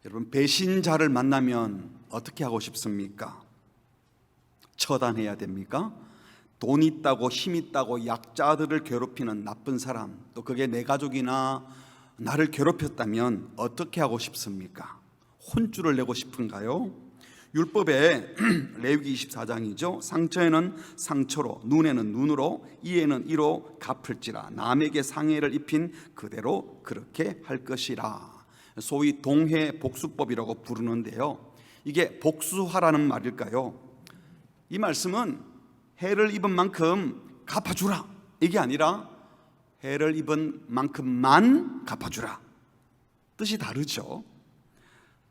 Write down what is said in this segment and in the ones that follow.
여러분, 배신자를 만나면 어떻게 하고 싶습니까? 처단해야 됩니까? 돈 있다고 힘 있다고 약자들을 괴롭히는 나쁜 사람, 또 그게 내 가족이나 나를 괴롭혔다면 어떻게 하고 싶습니까? 혼쭐을 내고 싶은가요? 율법에 레위기 24장이죠. 상처에는 상처로, 눈에는 눈으로, 이에는 이로 갚을지라. 남에게 상해를 입힌 그대로 그렇게 할 것이라. 소위 동해 복수법이라고 부르는데요, 이게 복수하라는 말일까요? 이 말씀은 해를 입은 만큼 갚아주라, 이게 아니라 해를 입은 만큼만 갚아주라, 뜻이 다르죠.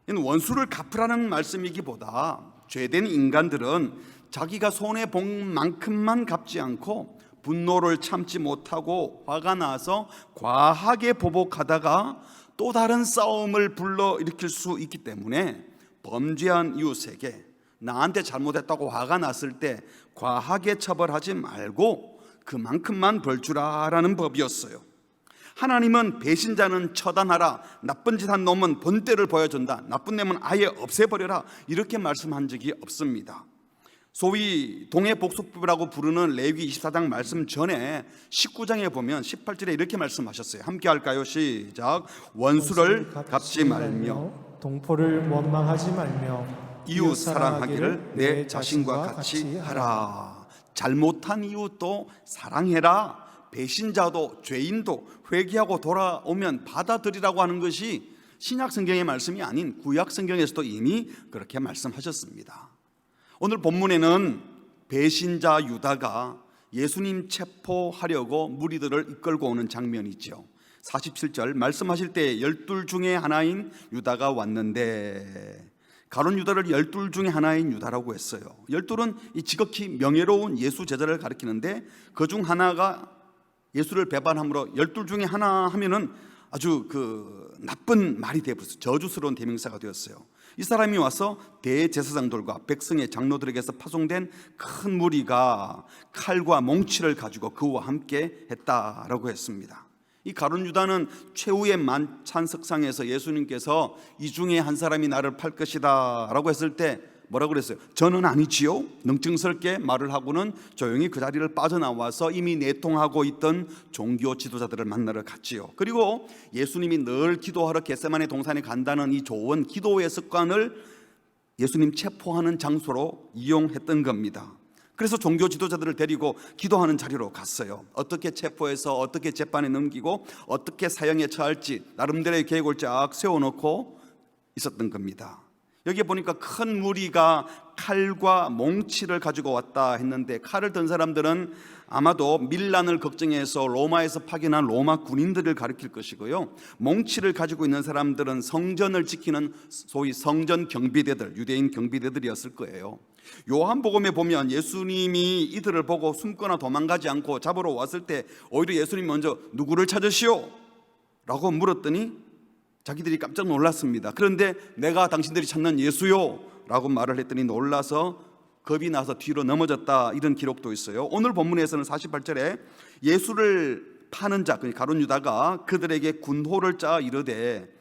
원수를 갚으라는 말씀이기보다 죄된 인간들은 자기가 손해본 만큼만 갚지 않고 분노를 참지 못하고 화가 나서 과하게 보복하다가 또 다른 싸움을 불러일으킬 수 있기 때문에 범죄한 이웃에게 나한테 잘못했다고 화가 났을 때 과하게 처벌하지 말고 그만큼만 벌 주라라는 법이었어요. 하나님은 배신자는 처단하라, 나쁜 짓 한 놈은 본때를 보여준다, 나쁜 놈은 아예 없애버려라, 이렇게 말씀한 적이 없습니다. 소위 동해복수법이라고 부르는 레위기 24장 말씀 전에 19장에 보면 18절에 이렇게 말씀하셨어요. 함께 할까요? 시작. 원수를 갚지 말며 동포를 원망하지 말며 이웃 사랑하기를 내 자신과 같이 하라. 잘못한 이웃도 사랑해라. 배신자도 죄인도 회개하고 돌아오면 받아들이라고 하는 것이 신약 성경의 말씀이 아닌 구약 성경에서도 이미 그렇게 말씀하셨습니다. 오늘 본문에는 배신자 유다가 예수님 체포하려고 무리들을 이끌고 오는 장면이죠. 47절 말씀하실 때 12 중에 하나인 유다가 왔는데, 가룟 유다를 12 중에 하나인 유다라고 했어요. 12는 이 지극히 명예로운 예수 제자를 가리키는데, 그 중 하나가 예수를 배반함으로 12 중에 하나 하면은 아주 나쁜 말이 되어버렸어요. 저주스러운 대명사가 되었어요. 이 사람이 와서 대제사장들과 백성의 장로들에게서 파송된 큰 무리가 칼과 몽치를 가지고 그와 함께 했다라고 했습니다. 이 가룟 유다는 최후의 만찬석상에서 예수님께서 이 중에 한 사람이 나를 팔 것이다 라고 했을 때 뭐라고 그랬어요? 저는 아니지요. 능증스럽게 말을 하고는 조용히 그 자리를 빠져나와서 이미 내통하고 있던 종교 지도자들을 만나러 갔지요. 그리고 예수님이 늘 기도하러 겟세마네 동산에 간다는 이 좋은 기도의 습관을 예수님 체포하는 장소로 이용했던 겁니다. 그래서 종교 지도자들을 데리고 기도하는 자리로 갔어요. 어떻게 체포해서 어떻게 재판에 넘기고 어떻게 사형에 처할지 나름대로의 계획을 쫙 세워놓고 있었던 겁니다. 여기 보니까 큰 무리가 칼과 몽치를 가지고 왔다 했는데, 칼을 든 사람들은 아마도 밀란을 걱정해서 로마에서 파견한 로마 군인들을 가리킬 것이고요, 몽치를 가지고 있는 사람들은 성전을 지키는 소위 성전 경비대들, 유대인 경비대들이었을 거예요. 요한복음에 보면 예수님이 이들을 보고 숨거나 도망가지 않고 잡으러 왔을 때 오히려 예수님이 먼저 누구를 찾으시오? 라고 물었더니 자기들이 깜짝 놀랐습니다. 그런데 내가 당신들이 찾는 예수요 라고 말을 했더니 놀라서 겁이 나서 뒤로 넘어졌다, 이런 기록도 있어요. 오늘 본문에서는 48절에 예수를 파는 자, 가룟 유다가 그들에게 군호를 짜 이르되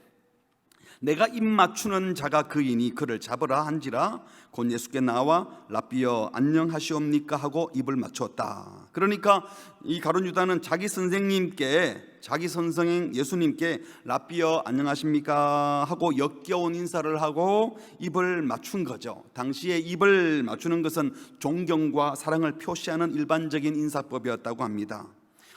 내가 입 맞추는 자가 그이니 그를 잡으라 한지라. 곧 예수께 나와 랍비여 안녕하시옵니까 하고 입을 맞추었다. 그러니까 이 가룟 유다는 자기 선생님께, 자기 선생 예수님께 랍비여 안녕하십니까 하고 역겨운 인사를 하고 입을 맞춘 거죠. 당시에 입을 맞추는 것은 존경과 사랑을 표시하는 일반적인 인사법이었다고 합니다.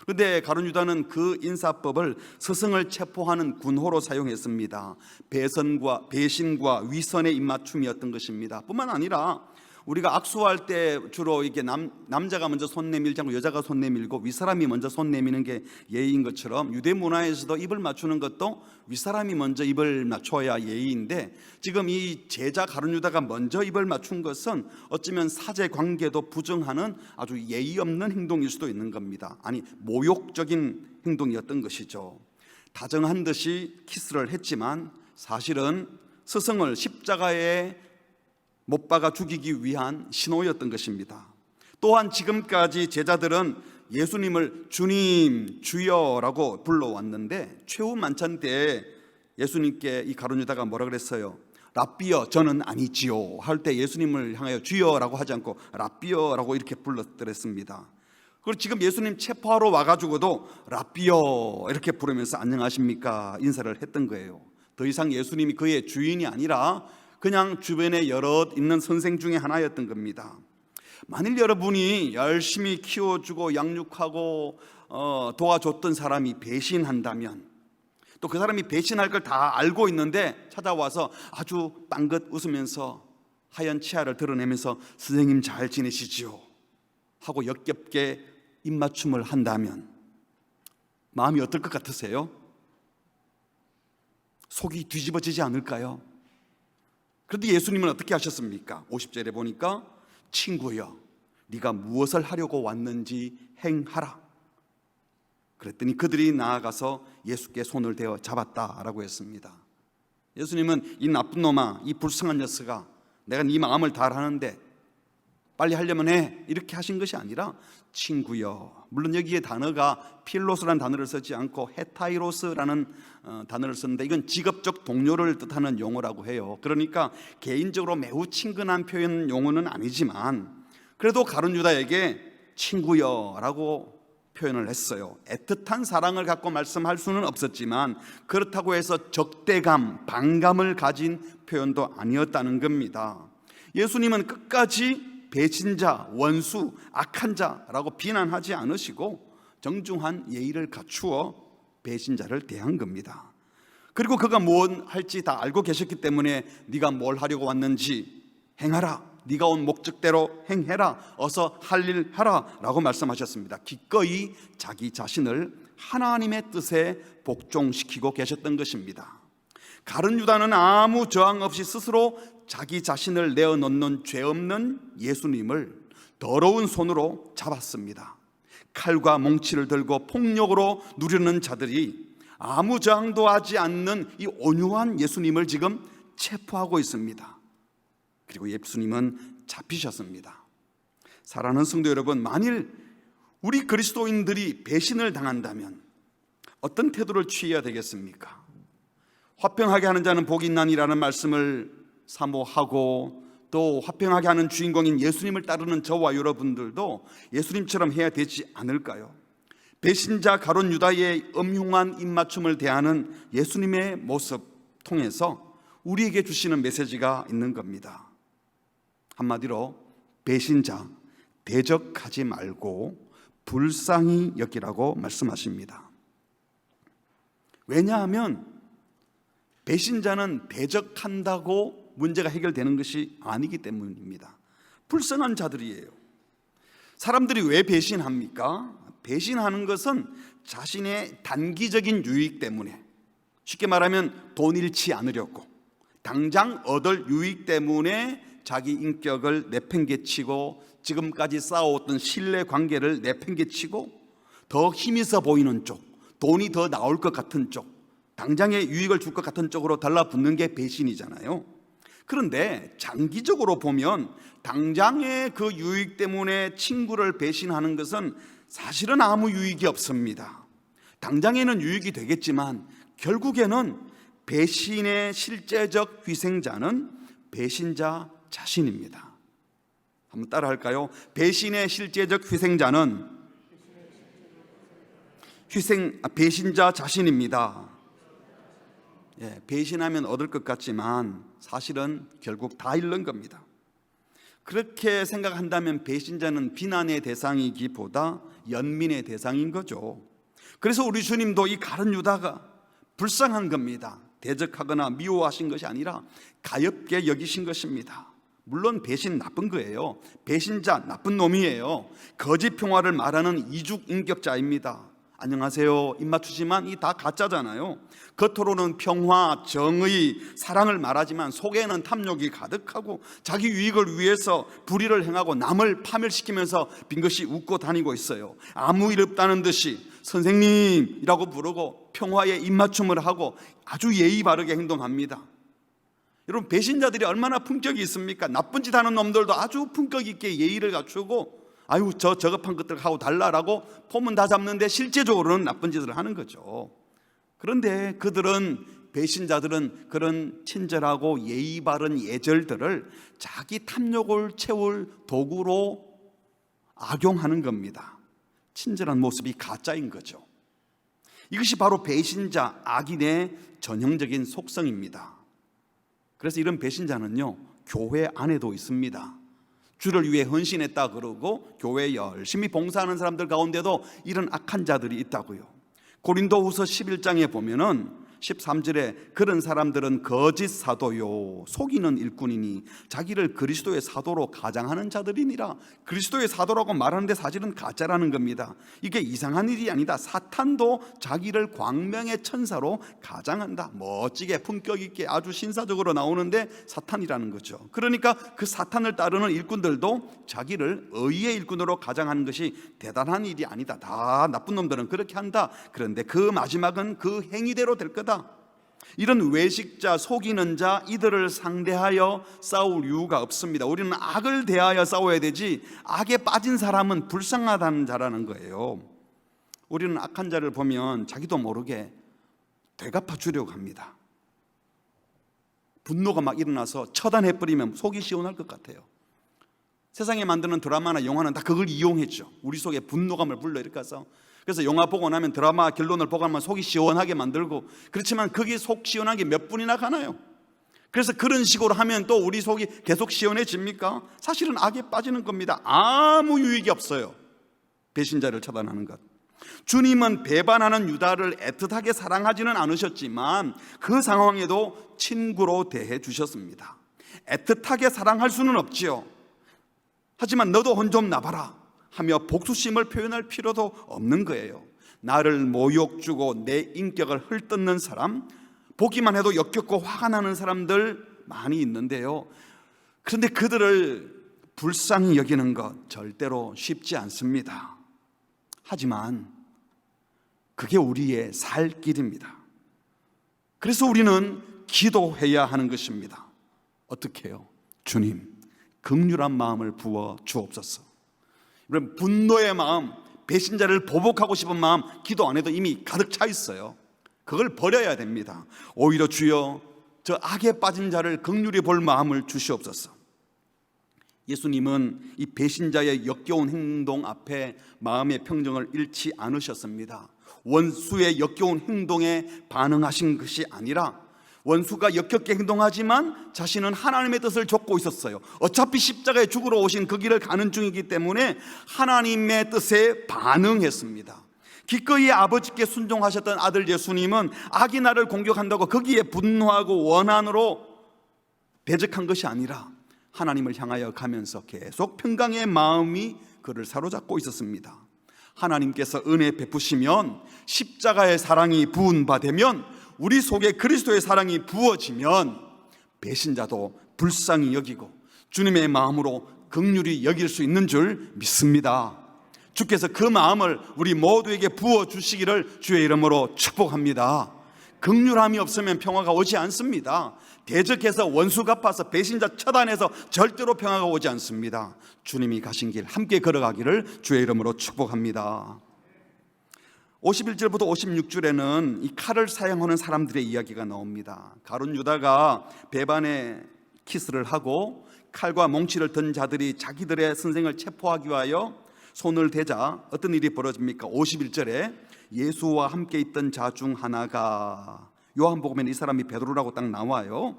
그런데 가룟 유다는 그 인사법을 스승을 체포하는 군호로 사용했습니다. 배신과 위선의 입맞춤이었던 것입니다. 뿐만 아니라 우리가 악수할 때 주로 이게 남자가 먼저 손 내밀지 않고 여자가 손 내밀고 윗사람이 먼저 손 내미는 게 예의인 것처럼 유대 문화에서도 입을 맞추는 것도 윗사람이 먼저 입을 맞춰야 예의인데, 지금 이 제자 가룟 유다가 먼저 입을 맞춘 것은 어쩌면 사제 관계도 부정하는 아주 예의 없는 행동일 수도 있는 겁니다. 아니, 모욕적인 행동이었던 것이죠. 다정한 듯이 키스를 했지만 사실은 스승을 십자가에 못 박아 죽이기 위한 신호였던 것입니다. 또한 지금까지 제자들은 예수님을 주님, 주여라고 불러왔는데 최후 만찬 때 예수님께 이 가룟 유다가 뭐라 그랬어요? 랍비여 저는 아니지요 할 때 예수님을 향하여 주여라고 하지 않고 랍비여라고 이렇게 불렀더랬습니다. 그리고 지금 예수님 체포하러 와가지고도 랍비여 이렇게 부르면서 안녕하십니까 인사를 했던 거예요. 더 이상 예수님이 그의 주인이 아니라 그냥 주변에 여럿 있는 선생 중에 하나였던 겁니다. 만일 여러분이 열심히 키워주고 양육하고 도와줬던 사람이 배신한다면, 또 그 사람이 배신할 걸 다 알고 있는데 찾아와서 아주 빵긋 웃으면서 하얀 치아를 드러내면서 선생님 잘 지내시지요 하고 역겹게 입맞춤을 한다면 마음이 어떨 것 같으세요? 속이 뒤집어지지 않을까요? 그런데 예수님은 어떻게 하셨습니까? 50절에 보니까 친구여 네가 무엇을 하려고 왔는지 행하라. 그랬더니 그들이 나아가서 예수께 손을 대어 잡았다라고 했습니다. 예수님은 이 나쁜 놈아, 이 불쌍한 녀석아, 내가 네 마음을 다 아는데 빨리 하려면 해 이렇게 하신 것이 아니라 친구여, 물론 여기에 단어가 필로스라는 단어를 쓰지 않고 헤타이로스라는 단어를 썼는데 이건 직업적 동료를 뜻하는 용어라고 해요. 그러니까 개인적으로 매우 친근한 표현 용어는 아니지만 그래도 가룟 유다에게 친구여라고 표현을 했어요. 애틋한 사랑을 갖고 말씀할 수는 없었지만 그렇다고 해서 적대감, 반감을 가진 표현도 아니었다는 겁니다. 예수님은 끝까지 배신자, 원수, 악한 자라고 비난하지 않으시고 정중한 예의를 갖추어 배신자를 대한 겁니다. 그리고 그가 뭘 할지 다 알고 계셨기 때문에 네가 뭘 하려고 왔는지 행하라, 네가 온 목적대로 행해라, 어서 할 일 하라 라고 말씀하셨습니다. 기꺼이 자기 자신을 하나님의 뜻에 복종시키고 계셨던 것입니다. 가룟 유다는 아무 저항 없이 스스로 자기 자신을 내어놓는 죄 없는 예수님을 더러운 손으로 잡았습니다. 칼과 몽치를 들고 폭력으로 누르는 자들이 아무 저항도 하지 않는 이 온유한 예수님을 지금 체포하고 있습니다. 그리고 예수님은 잡히셨습니다. 사랑하는 성도 여러분, 만일 우리 그리스도인들이 배신을 당한다면 어떤 태도를 취해야 되겠습니까? 화평하게 하는 자는 복이 있나니라는 말씀을 사모하고 또 화평하게 하는 주인공인 예수님을 따르는 저와 여러분들도 예수님처럼 해야 되지 않을까요? 배신자 가룟 유다의 음흉한 입맞춤을 대하는 예수님의 모습 통해서 우리에게 주시는 메시지가 있는 겁니다. 한마디로 배신자 대적하지 말고 불쌍히 여기라고 말씀하십니다. 왜냐하면 배신자는 대적한다고 문제가 해결되는 것이 아니기 때문입니다. 불쌍한 자들이에요. 사람들이 왜 배신합니까? 배신하는 것은 자신의 단기적인 유익 때문에, 쉽게 말하면 돈 잃지 않으려고, 당장 얻을 유익 때문에 자기 인격을 내팽개치고 지금까지 쌓아왔던 신뢰관계를 내팽개치고 더 힘이 있어 보이는 쪽, 돈이 더 나올 것 같은 쪽, 당장의 유익을 줄 것 같은 쪽으로 달라붙는 게 배신이잖아요. 그런데 장기적으로 보면 당장의 그 유익 때문에 친구를 배신하는 것은 사실은 아무 유익이 없습니다. 당장에는 유익이 되겠지만 결국에는 배신의 실제적 희생자는 배신자 자신입니다. 한번 따라 할까요? 배신의 실제적 희생자는 배신자 자신입니다. 배신하면 얻을 것 같지만 사실은 결국 다 잃는 겁니다. 그렇게 생각한다면 배신자는 비난의 대상이기보다 연민의 대상인 거죠. 그래서 우리 주님도 이 가룟 유다가 불쌍한 겁니다. 대적하거나 미워하신 것이 아니라 가엾게 여기신 것입니다. 물론 배신 나쁜 거예요. 배신자 나쁜 놈이에요. 거짓 평화를 말하는 이중인격자입니다. 안녕하세요 입맞추지만 이 다 가짜잖아요. 겉으로는 평화, 정의, 사랑을 말하지만 속에는 탐욕이 가득하고 자기 유익을 위해서 불의를 행하고 남을 파멸시키면서 빙긋이 웃고 다니고 있어요. 아무 일 없다는 듯이 선생님이라고 부르고 평화에 입맞춤을 하고 아주 예의 바르게 행동합니다. 여러분, 배신자들이 얼마나 품격이 있습니까? 나쁜 짓 하는 놈들도 아주 품격 있게 예의를 갖추고 아유 저 저급한 것들 하고 달라라고 폼은 다 잡는데 실제적으로는 나쁜 짓을 하는 거죠. 그런데 그들은 배신자들은 그런 친절하고 예의 바른 예절들을 자기 탐욕을 채울 도구로 악용하는 겁니다. 친절한 모습이 가짜인 거죠. 이것이 바로 배신자, 악인의 전형적인 속성입니다. 그래서 이런 배신자는요, 교회 안에도 있습니다. 주를 위해 헌신했다 그러고 교회에 열심히 봉사하는 사람들 가운데도 이런 악한 자들이 있다고요. 고린도후서 11장에 보면은 13절에 그런 사람들은 거짓 사도요 속이는 일꾼이니 자기를 그리스도의 사도로 가장하는 자들이니라. 그리스도의 사도라고 말하는데 사실은 가짜라는 겁니다. 이게 이상한 일이 아니다. 사탄도 자기를 광명의 천사로 가장한다. 멋지게 품격 있게 아주 신사적으로 나오는데 사탄이라는 거죠. 그러니까 그 사탄을 따르는 일꾼들도 자기를 의의 일꾼으로 가장하는 것이 대단한 일이 아니다. 다 나쁜 놈들은 그렇게 한다. 그런데 그 마지막은 그 행위대로 될 거다. 이런 외식자, 속이는 자, 이들을 상대하여 싸울 이유가 없습니다. 우리는 악을 대하여 싸워야 되지, 악에 빠진 사람은 불쌍하다는 자라는 거예요. 우리는 악한 자를 보면 자기도 모르게 되갚아 주려고 합니다. 분노가 막 일어나서 처단해버리면 속이 시원할 것 같아요. 세상에 만드는 드라마나 영화는 다 그걸 이용했죠. 우리 속에 분노감을 불러일으켜서. 그래서 영화 보고 나면 드라마 결론을 보고 나면 속이 시원하게 만들고, 그렇지만 그게 속 시원하게 몇 분이나 가나요? 그래서 그런 식으로 하면 또 우리 속이 계속 시원해집니까? 사실은 악에 빠지는 겁니다. 아무 유익이 없어요. 배신자를 처단하는 것. 주님은 배반하는 유다를 애틋하게 사랑하지는 않으셨지만 그 상황에도 친구로 대해 주셨습니다. 애틋하게 사랑할 수는 없지요. 하지만 너도 혼 좀 나봐라 하며 복수심을 표현할 필요도 없는 거예요. 나를 모욕 주고 내 인격을 헐뜯는 사람, 보기만 해도 역겹고 화가 나는 사람들 많이 있는데요. 그런데 그들을 불쌍히 여기는 것 절대로 쉽지 않습니다. 하지만 그게 우리의 살 길입니다. 그래서 우리는 기도해야 하는 것입니다. 어떻게 해요? 주님, 긍휼한 마음을 부어 주옵소서. 여러분, 분노의 마음, 배신자를 보복하고 싶은 마음 기도 안에도 이미 가득 차 있어요. 그걸 버려야 됩니다. 오히려 주여 저 악에 빠진 자를 긍휼히 볼 마음을 주시옵소서. 예수님은 이 배신자의 역겨운 행동 앞에 마음의 평정을 잃지 않으셨습니다. 원수의 역겨운 행동에 반응하신 것이 아니라 원수가 역겹게 행동하지만 자신은 하나님의 뜻을 좇고 있었어요. 어차피 십자가에 죽으러 오신 그 길을 가는 중이기 때문에 하나님의 뜻에 반응했습니다. 기꺼이 아버지께 순종하셨던 아들 예수님은 악이 나를 공격한다고 거기에 분노하고 원한으로 대적한 것이 아니라 하나님을 향하여 가면서 계속 평강의 마음이 그를 사로잡고 있었습니다. 하나님께서 은혜 베푸시면, 십자가의 사랑이 부은 바 되면, 우리 속에 그리스도의 사랑이 부어지면 배신자도 불쌍히 여기고 주님의 마음으로 긍휼히 여길 수 있는 줄 믿습니다. 주께서 그 마음을 우리 모두에게 부어주시기를 주의 이름으로 축복합니다. 긍휼함이 없으면 평화가 오지 않습니다. 대적해서 원수 갚아서 배신자 처단해서 절대로 평화가 오지 않습니다. 주님이 가신 길 함께 걸어가기를 주의 이름으로 축복합니다. 51절부터 56절에는 이 칼을 사용하는 사람들의 이야기가 나옵니다. 가룟 유다가 배반의 키스를 하고 칼과 몽치를 든 자들이 자기들의 선생을 체포하기 위하여 손을 대자 어떤 일이 벌어집니까? 51절에 예수와 함께 있던 자 중 하나가, 요한복음에는 이 사람이 베드로라고 딱 나와요.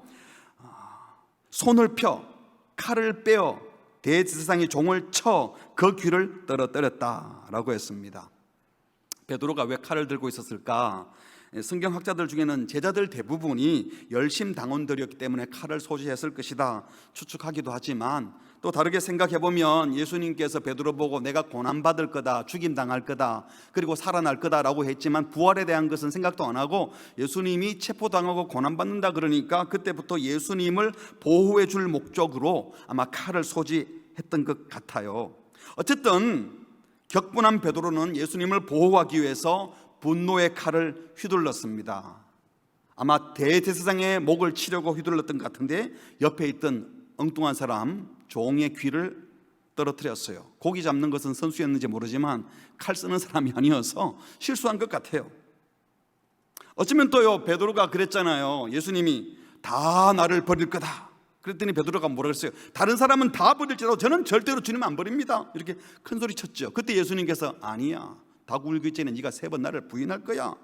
손을 펴 칼을 빼어 대제사장의 종을 쳐 그 귀를 떨어뜨렸다라고 했습니다. 베드로가 왜 칼을 들고 있었을까? 성경학자들 중에는 제자들 대부분이 열심당원들이었기 때문에 칼을 소지했을 것이다 추측하기도 하지만, 또 다르게 생각해보면 예수님께서 베드로 보고 내가 고난받을 거다, 죽임당할 거다, 그리고 살아날 거다라고 했지만 부활에 대한 것은 생각도 안 하고 예수님이 체포당하고 고난받는다 그러니까 그때부터 예수님을 보호해 줄 목적으로 아마 칼을 소지했던 것 같아요. 어쨌든 격분한 베드로는 예수님을 보호하기 위해서 분노의 칼을 휘둘렀습니다. 아마 대제사장의 목을 치려고 휘둘렀던 것 같은데 옆에 있던 엉뚱한 사람 종의 귀를 떨어뜨렸어요. 고기 잡는 것은 선수였는지 모르지만 칼 쓰는 사람이 아니어서 실수한 것 같아요. 어쩌면 또요, 베드로가 그랬잖아요. 예수님이 다 나를 버릴 거다. 그랬더니 베드로가 뭐라 그랬어요? 다른 사람은 다 버릴지라도 저는 절대로 주님 안 버립니다. 이렇게 큰 소리 쳤죠. 그때 예수님께서 아니야, 닭 울기 전에 네가 3번 나를 부인할 거야.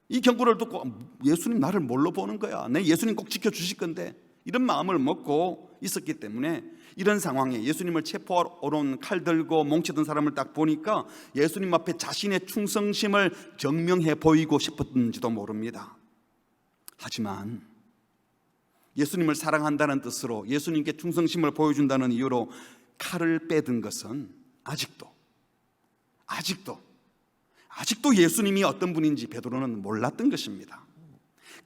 이 경고를 듣고 예수님 나를 뭘로 보는 거야? 내 예수님 꼭 지켜주실 건데, 이런 마음을 먹고 있었기 때문에 이런 상황에 예수님을 체포하러 온 칼 들고 뭉치던 사람을 딱 보니까 예수님 앞에 자신의 충성심을 증명해 보이고 싶었는지도 모릅니다. 하지만 예수님을 사랑한다는 뜻으로 예수님께 충성심을 보여준다는 이유로 칼을 빼든 것은 아직도 예수님이 어떤 분인지 베드로는 몰랐던 것입니다.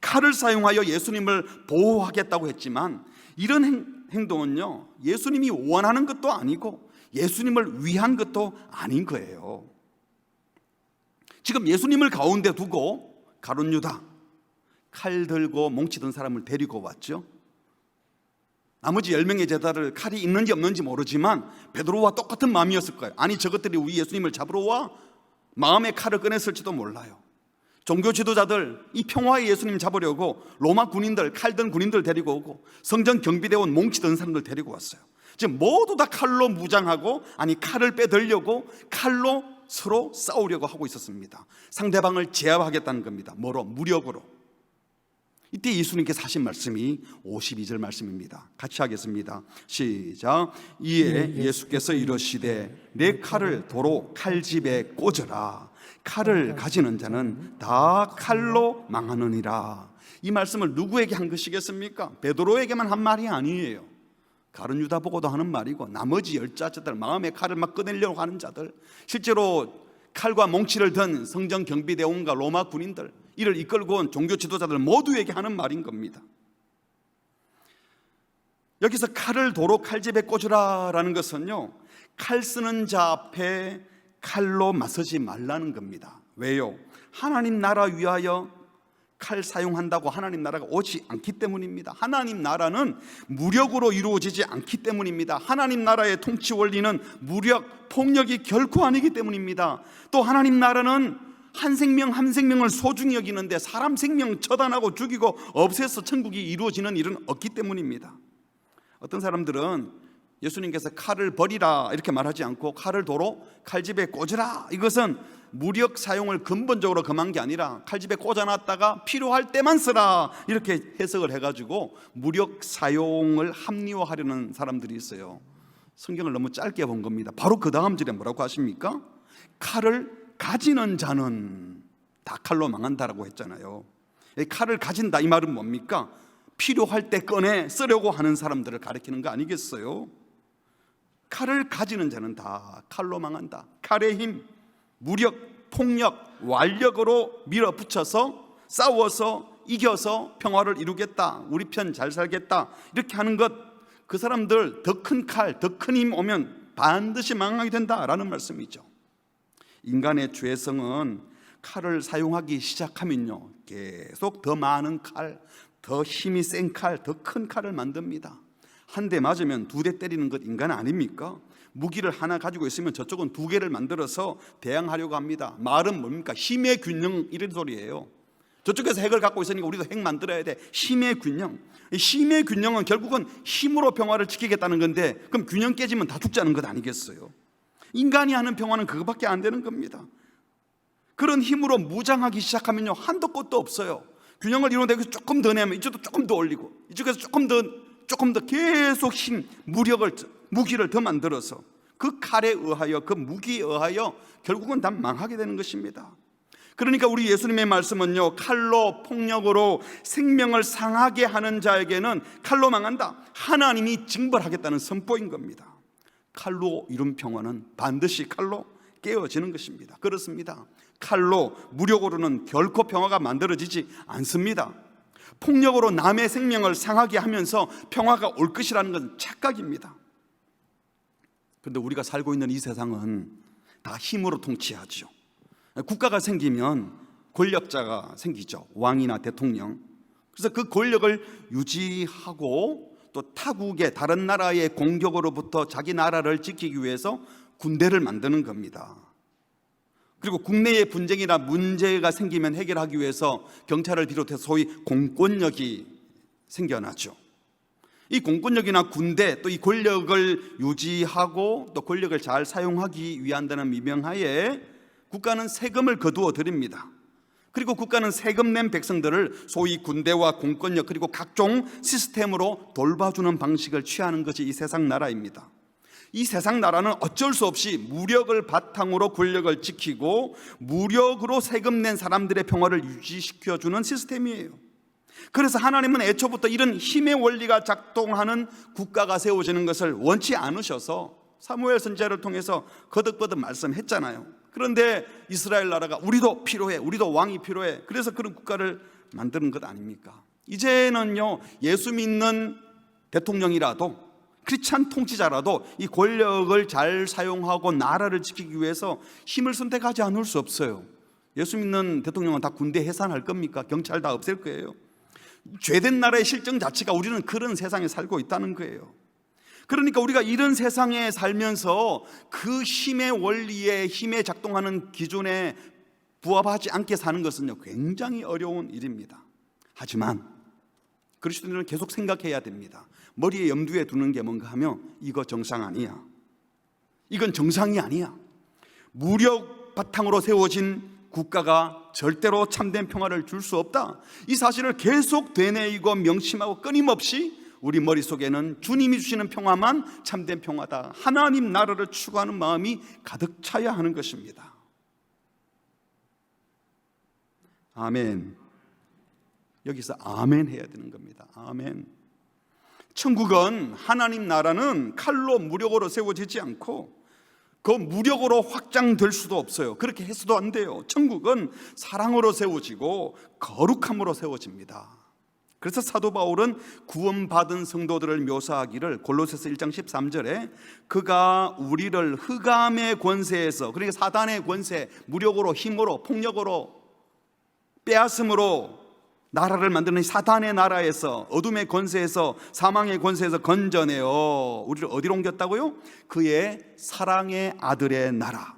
칼을 사용하여 예수님을 보호하겠다고 했지만 이런 행동은요, 예수님이 원하는 것도 아니고 예수님을 위한 것도 아닌 거예요. 지금 예수님을 가운데 두고 가룟 유다, 칼 들고 뭉치던 사람을 데리고 왔죠. 나머지 10명의 제자들 칼이 있는지 없는지 모르지만 베드로와 똑같은 마음이었을 거예요. 아니, 저것들이 우리 예수님을 잡으러 와 마음의 칼을 꺼냈을지도 몰라요. 종교 지도자들 이 평화의 예수님 잡으려고 로마 군인들, 칼든 군인들 데리고 오고 성전 경비대원 뭉치던 사람들 데리고 왔어요. 지금 모두 다 칼로 무장하고, 아니 칼을 빼들려고 칼로 서로 싸우려고 하고 있었습니다. 상대방을 제압하겠다는 겁니다. 뭐로? 무력으로. 이때 예수님께서 하신 말씀이 52절 말씀입니다. 같이 하겠습니다. 시작. 이에 예수께서 이르시되 내 칼을 도로 칼집에 꽂으라. 칼을 가지는 자는 다 칼로 망하느니라. 이 말씀을 누구에게 한 것이겠습니까? 베드로에게만 한 말이 아니에요. 가룟 유다 보고도 하는 말이고, 나머지 10자들 마음의 칼을 막 꺼내려고 하는 자들, 실제로 칼과 몽치를 든 성전 경비대원과 로마 군인들, 이를 이끌고 온 종교 지도자들 모두에게 하는 말인 겁니다. 여기서 칼을 도로 칼집에 꽂으라라는 것은요, 칼 쓰는 자 앞에 칼로 맞서지 말라는 겁니다. 왜요? 하나님 나라 위하여 칼 사용한다고 하나님 나라가 오지 않기 때문입니다. 하나님 나라는 무력으로 이루어지지 않기 때문입니다. 하나님 나라의 통치 원리는 무력, 폭력이 결코 아니기 때문입니다. 또 하나님 나라는 한 생명 한 생명을 소중히 여기는데 사람 생명 처단하고 죽이고 없애서 천국이 이루어지는 일은 없기 때문입니다. 어떤 사람들은 예수님께서 칼을 버리라 이렇게 말하지 않고 칼을 도로 칼집에 꽂으라, 이것은 무력 사용을 근본적으로 금한 게 아니라 칼집에 꽂아놨다가 필요할 때만 쓰라, 이렇게 해석을 해가지고 무력 사용을 합리화하려는 사람들이 있어요. 성경을 너무 짧게 본 겁니다. 바로 그 다음 절에 뭐라고 하십니까? 칼을 가지는 자는 다 칼로 망한다라고 했잖아요. 칼을 가진다 이 말은 뭡니까? 필요할 때 꺼내 쓰려고 하는 사람들을 가리키는 거 아니겠어요? 칼을 가지는 자는 다 칼로 망한다. 칼의 힘, 무력, 폭력, 완력으로 밀어붙여서 싸워서 이겨서 평화를 이루겠다, 우리 편 잘 살겠다, 이렇게 하는 것, 그 사람들 더 큰 칼, 더 큰 힘 오면 반드시 망하게 된다라는 말씀이죠. 인간의 죄성은 칼을 사용하기 시작하면요, 계속 더 많은 칼, 더 힘이 센 칼, 더 큰 칼을 만듭니다. 한 대 맞으면 2대 때리는 것 인간 아닙니까? 무기를 하나 가지고 있으면 저쪽은 2개를 만들어서 대항하려고 합니다. 말은 뭡니까? 힘의 균형, 이런 소리예요. 저쪽에서 핵을 갖고 있으니까 우리도 핵 만들어야 돼. 힘의 균형. 힘의 균형은 결국은 힘으로 평화를 지키겠다는 건데, 그럼 균형 깨지면 다 죽자는 것 아니겠어요? 인간이 하는 평화는 그것밖에 안 되는 겁니다. 그런 힘으로 무장하기 시작하면요, 한도 끝도 없어요. 균형을 이루는데 여기서 조금 더 내면 이쪽도 조금 더 올리고, 이쪽에서 조금 더 계속 힘, 무기를 더 만들어서 그 칼에 의하여, 그 무기에 의하여 결국은 다 망하게 되는 것입니다. 그러니까 우리 예수님의 말씀은요, 칼로 폭력으로 생명을 상하게 하는 자에게는 칼로 망한다, 하나님이 징벌하겠다는 선포인 겁니다. 칼로 이룬 평화는 반드시 칼로 깨어지는 것입니다. 그렇습니다. 칼로, 무력으로는 결코 평화가 만들어지지 않습니다. 폭력으로 남의 생명을 상하게 하면서 평화가 올 것이라는 건 착각입니다. 그런데 우리가 살고 있는 이 세상은 다 힘으로 통치하죠. 국가가 생기면 권력자가 생기죠. 왕이나 대통령. 그래서 그 권력을 유지하고 또 타국의 다른 나라의 공격으로부터 자기 나라를 지키기 위해서 군대를 만드는 겁니다. 그리고 국내에 분쟁이나 문제가 생기면 해결하기 위해서 경찰을 비롯해서 소위 공권력이 생겨나죠. 이 공권력이나 군대, 또 이 권력을 유지하고 또 권력을 잘 사용하기 위한다는 미명하에 국가는 세금을 거두어 드립니다. 그리고 국가는 세금 낸 백성들을 소위 군대와 공권력 그리고 각종 시스템으로 돌봐주는 방식을 취하는 것이 이 세상 나라입니다. 이 세상 나라는 어쩔 수 없이 무력을 바탕으로 권력을 지키고 무력으로 세금 낸 사람들의 평화를 유지시켜주는 시스템이에요. 그래서 하나님은 애초부터 이런 힘의 원리가 작동하는 국가가 세워지는 것을 원치 않으셔서 사무엘 선지자를 통해서 거듭거듭 말씀했잖아요. 그런데 이스라엘 나라가 우리도 필요해, 우리도 왕이 필요해, 그래서 그런 국가를 만드는 것 아닙니까? 이제는요, 예수 믿는 대통령이라도 크리스찬 통치자라도 이 권력을 잘 사용하고 나라를 지키기 위해서 힘을 선택하지 않을 수 없어요. 예수 믿는 대통령은 다 군대 해산할 겁니까? 경찰 다 없앨 거예요? 죄된 나라의 실정 자체가 우리는 그런 세상에 살고 있다는 거예요. 그러니까 우리가 이런 세상에 살면서 그 힘의 원리에, 힘에 작동하는 기준에 부합하지 않게 사는 것은요, 굉장히 어려운 일입니다. 하지만 그리스도인들은 계속 생각해야 됩니다. 머리에 염두에 두는 게 뭔가 하면 이거 정상 아니야, 이건 정상이 아니야. 무력 바탕으로 세워진 국가가 절대로 참된 평화를 줄 수 없다. 이 사실을 계속 되뇌이고 명심하고 끊임없이 우리 머릿속에는 주님이 주시는 평화만 참된 평화다, 하나님 나라를 추구하는 마음이 가득 차야 하는 것입니다. 아멘. 여기서 아멘 해야 되는 겁니다. 아멘. 천국은, 하나님 나라는 칼로 무력으로 세워지지 않고 그 무력으로 확장될 수도 없어요. 그렇게 해서도 안 돼요. 천국은 사랑으로 세워지고 거룩함으로 세워집니다. 그래서 사도 바울은 구원받은 성도들을 묘사하기를 골로새서 1장 13절에 그가 우리를 흑암의 권세에서, 그러니까 사단의 권세, 무력으로, 힘으로, 폭력으로, 빼앗음으로 나라를 만드는 사단의 나라에서, 어둠의 권세에서, 사망의 권세에서 건져내어 우리를 어디로 옮겼다고요? 그의 사랑의 아들의 나라.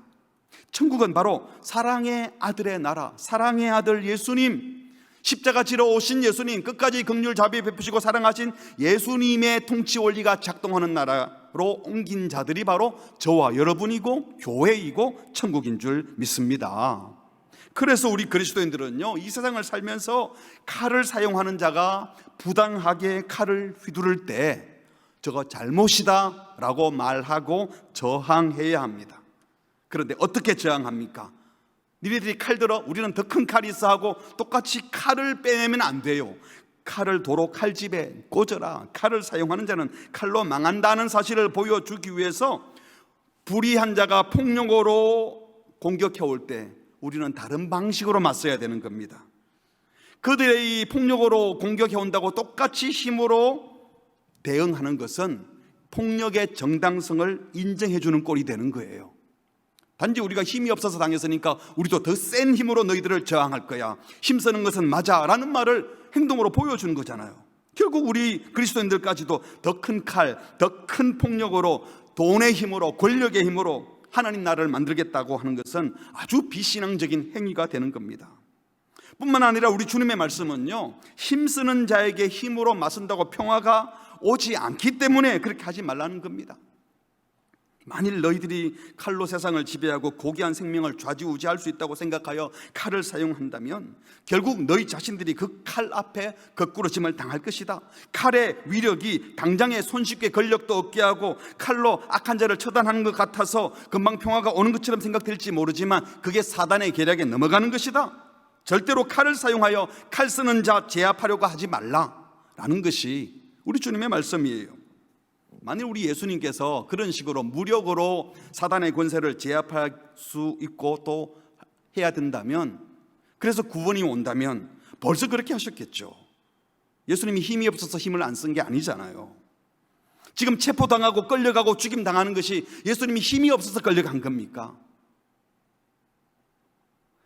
천국은 바로 사랑의 아들의 나라, 사랑의 아들 예수님, 십자가 지러 오신 예수님, 끝까지 긍휼 자비 베푸시고 사랑하신 예수님의 통치 원리가 작동하는 나라로 옮긴 자들이 바로 저와 여러분이고 교회이고 천국인 줄 믿습니다. 그래서 우리 그리스도인들은요, 이 세상을 살면서 칼을 사용하는 자가 부당하게 칼을 휘두를 때 저거 잘못이다 라고 말하고 저항해야 합니다. 그런데 어떻게 저항합니까? 니네들이 칼 들어, 우리는 더 큰 칼이 있어 하고 똑같이 칼을 빼내면 안 돼요. 칼을 도로 칼집에 꽂아라. 칼을 사용하는 자는 칼로 망한다는 사실을 보여주기 위해서 불의한 자가 폭력으로 공격해 올 때 우리는 다른 방식으로 맞서야 되는 겁니다. 그들의 이 폭력으로 공격해 온다고 똑같이 힘으로 대응하는 것은 폭력의 정당성을 인정해 주는 꼴이 되는 거예요. 단지 우리가 힘이 없어서 당했으니까 우리도 더 센 힘으로 너희들을 저항할 거야, 힘쓰는 것은 맞아 라는 말을 행동으로 보여주는 거잖아요. 결국 우리 그리스도인들까지도 더 큰 칼, 더 큰 폭력으로, 돈의 힘으로, 권력의 힘으로 하나님 나라를 만들겠다고 하는 것은 아주 비신앙적인 행위가 되는 겁니다. 뿐만 아니라 우리 주님의 말씀은요, 힘쓰는 자에게 힘으로 맞선다고 평화가 오지 않기 때문에 그렇게 하지 말라는 겁니다. 만일 너희들이 칼로 세상을 지배하고 고귀한 생명을 좌지우지할 수 있다고 생각하여 칼을 사용한다면 결국 너희 자신들이 그 칼 앞에 거꾸러짐을 당할 것이다. 칼의 위력이 당장에 손쉽게 권력도 얻게 하고 칼로 악한 자를 처단하는 것 같아서 금방 평화가 오는 것처럼 생각될지 모르지만 그게 사단의 계략에 넘어가는 것이다. 절대로 칼을 사용하여 칼 쓰는 자 제압하려고 하지 말라라는 것이 우리 주님의 말씀이에요. 만일 우리 예수님께서 그런 식으로 무력으로 사단의 권세를 제압할 수 있고 또 해야 된다면, 그래서 구원이 온다면 벌써 그렇게 하셨겠죠. 예수님이 힘이 없어서 힘을 안 쓴 게 아니잖아요. 지금 체포당하고 끌려가고 죽임당하는 것이 예수님이 힘이 없어서 끌려간 겁니까?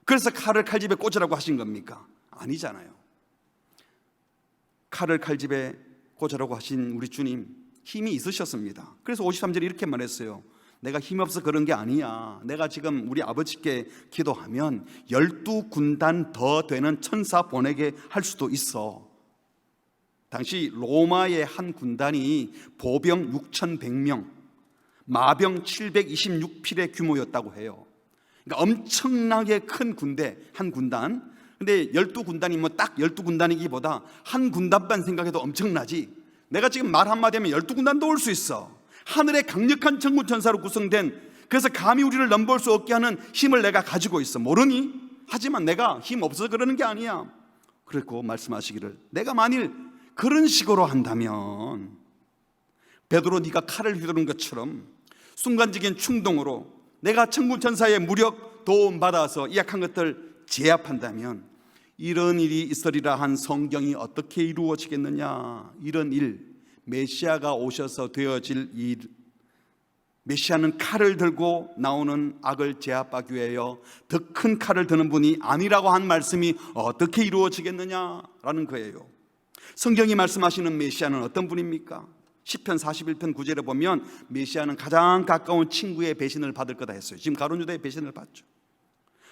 그래서 칼을 칼집에 꽂으라고 하신 겁니까? 아니잖아요. 칼을 칼집에 꽂으라고 하신 우리 주님 힘이 있으셨습니다. 그래서 53절에 이렇게 말했어요. 내가 힘없어 그런 게 아니야. 내가 지금 우리 아버지께 기도하면 12군단 더 되는 천사 보내게 할 수도 있어. 당시 로마의 한 군단이 보병 6,100명, 마병 726필의 규모였다고 해요. 그러니까 엄청나게 큰 군대, 한 군단. 근데 12군단이 뭐 딱 12군단이기보다 한 군단만 생각해도 엄청나지. 내가 지금 말 한마디 하면 12군단도 올 수 있어. 하늘의 강력한 천군천사로 구성된, 그래서 감히 우리를 넘볼 수 없게 하는 힘을 내가 가지고 있어. 모르니? 하지만 내가 힘 없어서 그러는 게 아니야. 그리고 말씀하시기를, 내가 만일 그런 식으로 한다면 베드로 네가 칼을 휘두른 것처럼 순간적인 충동으로 내가 천군천사의 무력 도움받아서 이 약한 것들 제압한다면 이런 일이 있으리라 한 성경이 어떻게 이루어지겠느냐. 이런 일, 메시아가 오셔서 되어질 일, 메시아는 칼을 들고 나오는 악을 제압하기 위하여 더 큰 칼을 드는 분이 아니라고 한 말씀이 어떻게 이루어지겠느냐라는 거예요. 성경이 말씀하시는 메시아는 어떤 분입니까? 시편 41편 9절에 보면 메시아는 가장 가까운 친구의 배신을 받을 거다 했어요. 지금 가룟 유다의 배신을 받죠.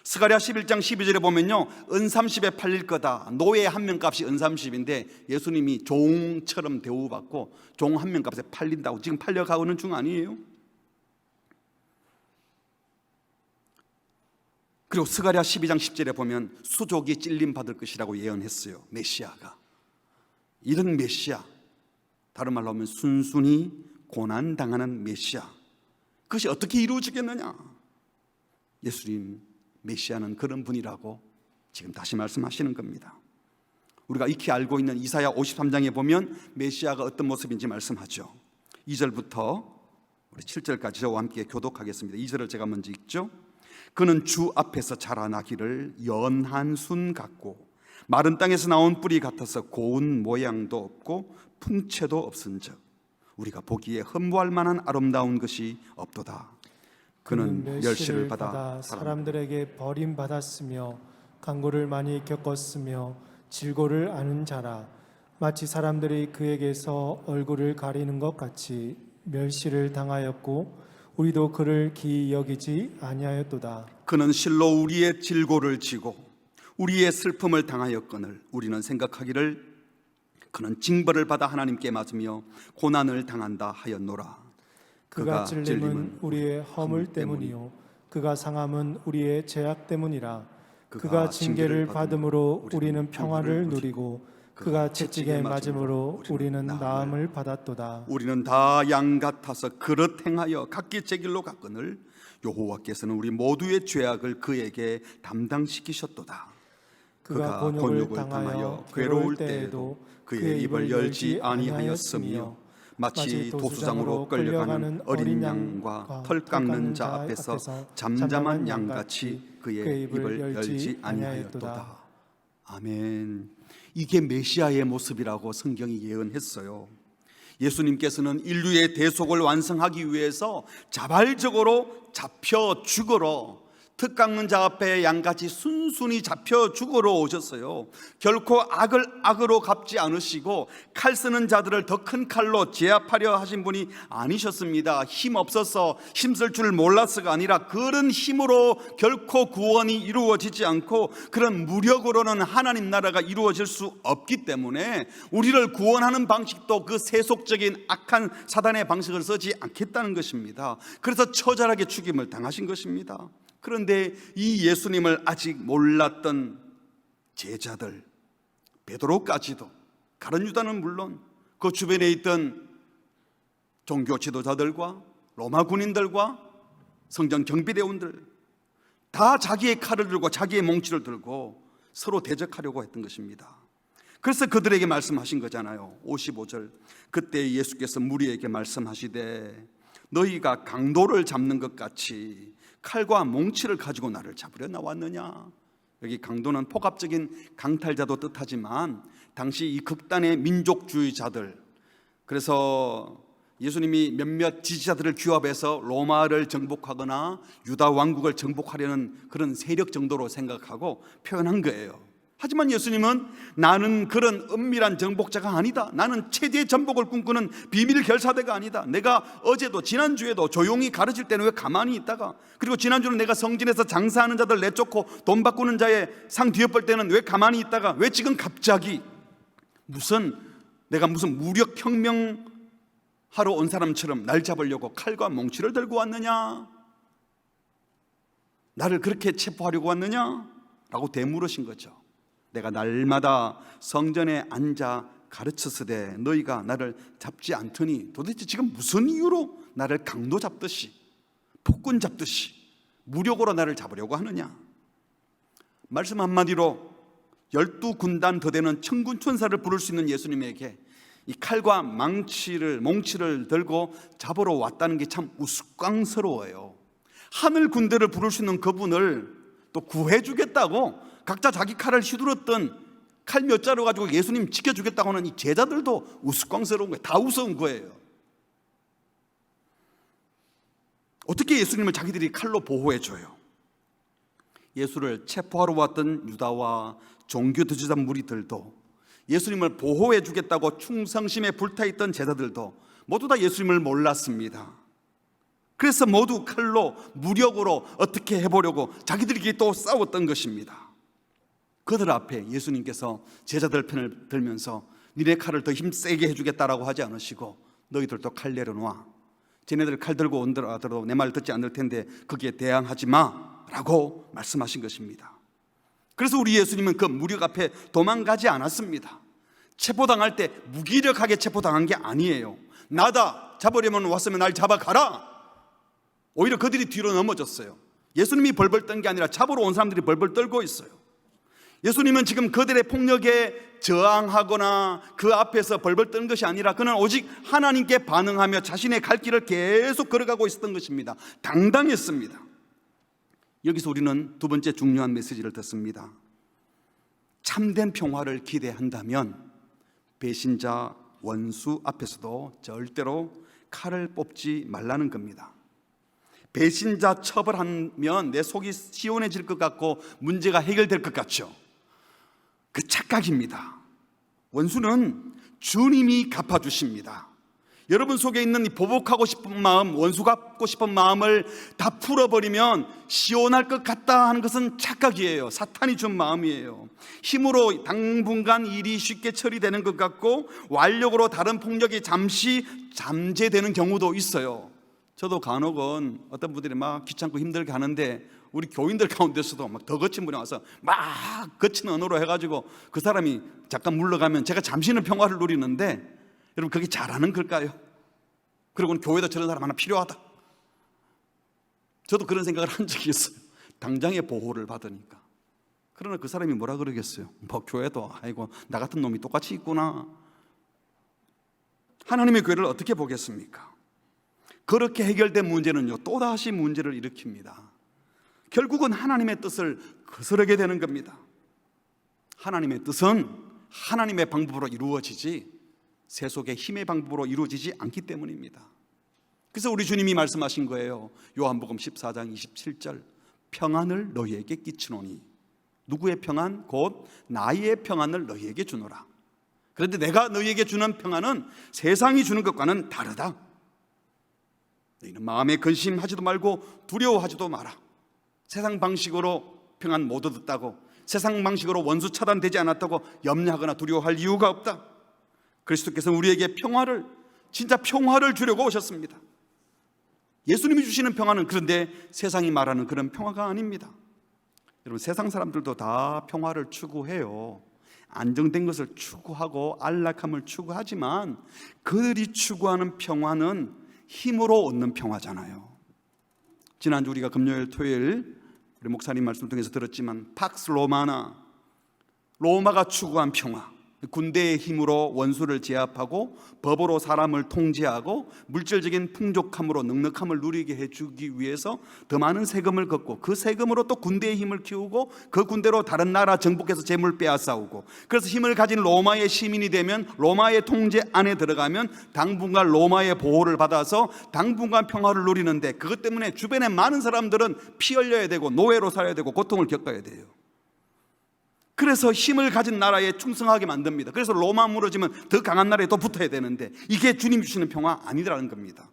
스가랴 11장 12절에 보면요, 은30에 팔릴 거다. 노예 한 명 값이 은30인데 예수님이 종처럼 대우받고 종 한 명 값에 팔린다고 지금 팔려가고는 중 아니에요? 그리고 스가랴 12장 10절에 보면 수족이 찔림 받을 것이라고 예언했어요. 메시아가. 이런 메시아, 다른 말로 하면 순순히 고난당하는 메시아, 그것이 어떻게 이루어지겠느냐. 예수님 메시아는 그런 분이라고 지금 다시 말씀하시는 겁니다. 우리가 익히 알고 있는 이사야 53장에 보면 메시아가 어떤 모습인지 말씀하죠. 2절부터 우리 7절까지 저와 함께 교독하겠습니다. 2절을 제가 먼저 읽죠. 그는 주 앞에서 자라나기를 연한 순 같고 마른 땅에서 나온 뿌리 같아서 고운 모양도 없고 풍채도 없은즉 우리가 보기에 흠모할 만한 아름다운 것이 없도다. 그는 멸시를 받아 사람들에게 버림받았으며 간고를 많이 겪었으며 질고를 아는 자라. 마치 사람들이 그에게서 얼굴을 가리는 것 같이 멸시를 당하였고 우리도 그를 기이 여기지 아니하였도다. 그는 실로 우리의 질고를 지고 우리의 슬픔을 당하였거늘 우리는 생각하기를 그는 징벌을 받아 하나님께 맞으며 고난을 당한다 하였노라. 그가 찔림은 우리의 허물 때문이요 그가 상함은 우리의 죄악 때문이라. 그가 징계를 받음으로 우리는 평화를 누리고 그가 채찍에 맞음으로 우리는 나음을 받았도다. 우리는 다 양 같아서 그릇 행하여 각기 제 길로 갔거늘 여호와께서는 우리 모두의 죄악을 그에게 담당시키셨도다. 그가 곤욕을 당하여 괴로울 때에도 그의 입을 열지 아니하였으며 마치 도수장으로 끌려가는 어린 양과 털 깎는 자 앞에서 잠잠한 양같이 그의 입을 열지 아니하였도다. 아멘. 이게 메시아의 모습이라고 성경이 예언했어요. 예수님께서는 인류의 대속을 완성하기 위해서 자발적으로 잡혀 죽으러, 턱 깎는 자 앞에 양같이 순순히 잡혀 죽으러 오셨어요. 결코 악을 악으로 갚지 않으시고 칼 쓰는 자들을 더 큰 칼로 제압하려 하신 분이 아니셨습니다. 힘 없어서 힘쓸 줄 몰랐어가 아니라 그런 힘으로 결코 구원이 이루어지지 않고 그런 무력으로는 하나님 나라가 이루어질 수 없기 때문에 우리를 구원하는 방식도 그 세속적인 악한 사단의 방식을 쓰지 않겠다는 것입니다. 그래서 처절하게 죽임을 당하신 것입니다. 그런데 이 예수님을 아직 몰랐던 제자들, 베드로까지도, 가룟 유다는 물론 그 주변에 있던 종교 지도자들과 로마 군인들과 성전 경비대원들 다 자기의 칼을 들고 자기의 몽치를 들고 서로 대적하려고 했던 것입니다. 그래서 그들에게 말씀하신 거잖아요. 55절, 그때 예수께서 무리에게 말씀하시되 너희가 강도를 잡는 것 같이 칼과 몽치를 가지고 나를 잡으려 나왔느냐. 여기 강도는 폭압적인 강탈자도 뜻하지만 당시 이 극단의 민족주의자들, 그래서 예수님이 몇몇 지지자들을 규합해서 로마를 정복하거나 유다 왕국을 정복하려는 그런 세력 정도로 생각하고 표현한 거예요. 하지만 예수님은 나는 그런 은밀한 정복자가 아니다. 나는 최대의 전복을 꿈꾸는 비밀 결사대가 아니다. 내가 어제도 지난주에도 조용히 가르칠 때는 왜 가만히 있다가, 그리고 지난주는 내가 성진에서 장사하는 자들 내쫓고 돈 바꾸는 자의 상 뒤엎을 때는 왜 가만히 있다가 왜 지금 갑자기 내가 무슨 무력혁명 하러 온 사람처럼 날 잡으려고 칼과 몽치를 들고 왔느냐? 나를 그렇게 체포하려고 왔느냐? 라고 되물으신 거죠. 내가 날마다 성전에 앉아 가르쳤으되 너희가 나를 잡지 않더니 도대체 지금 무슨 이유로 나를 강도 잡듯이, 폭군 잡듯이 무력으로 나를 잡으려고 하느냐? 말씀 한마디로 12군단 더 되는 천군 천사를 부를 수 있는 예수님에게 이 칼과 몽치를 들고 잡으러 왔다는 게 참 우스꽝스러워요. 하늘 군대를 부를 수 있는 그분을 또 구해주겠다고 각자 자기 칼을 휘두르던 칼 몇 자루 가지고 예수님 지켜주겠다고 하는 이 제자들도 우스꽝스러운 거예요. 다 우스운 거예요. 어떻게 예수님을 자기들이 칼로 보호해줘요? 예수를 체포하러 왔던 유다와 종교 지도자 무리들도, 예수님을 보호해주겠다고 충성심에 불타있던 제자들도 모두 다 예수님을 몰랐습니다. 그래서 모두 칼로, 무력으로 어떻게 해보려고 자기들끼리 또 싸웠던 것입니다. 그들 앞에 예수님께서 제자들 편을 들면서 니네 칼을 더 힘세게 해주겠다라고 하지 않으시고 너희들도 칼 내려놓아. 쟤네들 칼 들고 온더라도 내 말 듣지 않을 텐데 거기에 대항하지 마라고 말씀하신 것입니다. 그래서 우리 예수님은 그 무력 앞에 도망가지 않았습니다. 체포당할 때 무기력하게 체포당한 게 아니에요. 나다, 잡으려면 왔으면 날 잡아가라. 오히려 그들이 뒤로 넘어졌어요. 예수님이 벌벌 떤 게 아니라 잡으러 온 사람들이 벌벌 떨고 있어요. 예수님은 지금 그들의 폭력에 저항하거나 그 앞에서 벌벌 떠는 것이 아니라 그는 오직 하나님께 반응하며 자신의 갈 길을 계속 걸어가고 있었던 것입니다. 당당했습니다. 여기서 우리는 두 번째 중요한 메시지를 듣습니다. 참된 평화를 기대한다면 배신자, 원수 앞에서도 절대로 칼을 뽑지 말라는 겁니다. 배신자 처벌하면 내 속이 시원해질 것 같고 문제가 해결될 것 같죠. 그 착각입니다. 원수는 주님이 갚아주십니다. 여러분 속에 있는 이 보복하고 싶은 마음, 원수 갚고 싶은 마음을 다 풀어버리면 시원할 것 같다 하는 것은 착각이에요. 사탄이 준 마음이에요. 힘으로 당분간 일이 쉽게 처리되는 것 같고 완력으로 다른 폭력이 잠시 잠재되는 경우도 있어요. 저도 간혹은 어떤 분들이 막 귀찮고 힘들게 하는데 우리 교인들 가운데서도 막 더 거친 분이 와서 막 거친 언어로 해가지고 그 사람이 잠깐 물러가면 제가 잠시는 평화를 누리는데, 여러분 그게 잘하는 걸까요? 그리고는 교회도 저런 사람 하나 필요하다. 저도 그런 생각을 한 적이 있어요. 당장의 보호를 받으니까. 그러나 그 사람이 뭐라 그러겠어요? 뭐 교회도 아이고 나 같은 놈이 똑같이 있구나. 하나님의 교회를 어떻게 보겠습니까? 그렇게 해결된 문제는요 또다시 문제를 일으킵니다. 결국은 하나님의 뜻을 거스르게 되는 겁니다. 하나님의 뜻은 하나님의 방법으로 이루어지지 세속의 힘의 방법으로 이루어지지 않기 때문입니다. 그래서 우리 주님이 말씀하신 거예요. 요한복음 14장 27절, 평안을 너희에게 끼치노니. 누구의 평안? 곧 나의 평안을 너희에게 주노라. 그런데 내가 너희에게 주는 평안은 세상이 주는 것과는 다르다. 너희는 마음에 근심하지도 말고 두려워하지도 마라. 세상 방식으로 평안 못 얻었다고, 세상 방식으로 원수 차단되지 않았다고 염려하거나 두려워할 이유가 없다. 그리스도께서 우리에게 평화를, 진짜 평화를 주려고 오셨습니다. 예수님이 주시는 평화는 그런데 세상이 말하는 그런 평화가 아닙니다. 여러분 세상 사람들도 다 평화를 추구해요. 안정된 것을 추구하고 안락함을 추구하지만 그들이 추구하는 평화는 힘으로 얻는 평화잖아요. 지난주 우리가 금요일, 토요일 우리 목사님 말씀 통해서 들었지만 팍스 로마나, 로마가 추구한 평화, 군대의 힘으로 원수를 제압하고 법으로 사람을 통제하고 물질적인 풍족함으로 넉넉함을 누리게 해주기 위해서 더 많은 세금을 걷고 그 세금으로 또 군대의 힘을 키우고 그 군대로 다른 나라 정복해서 재물 빼앗아오고, 그래서 힘을 가진 로마의 시민이 되면, 로마의 통제 안에 들어가면 당분간 로마의 보호를 받아서 당분간 평화를 누리는데, 그것 때문에 주변에 많은 사람들은 피 흘려야 되고 노예로 살아야 되고 고통을 겪어야 돼요. 그래서 힘을 가진 나라에 충성하게 만듭니다. 그래서 로마 무너지면 더 강한 나라에 또 붙어야 되는데 이게 주님 주시는 평화 아니라는 겁니다.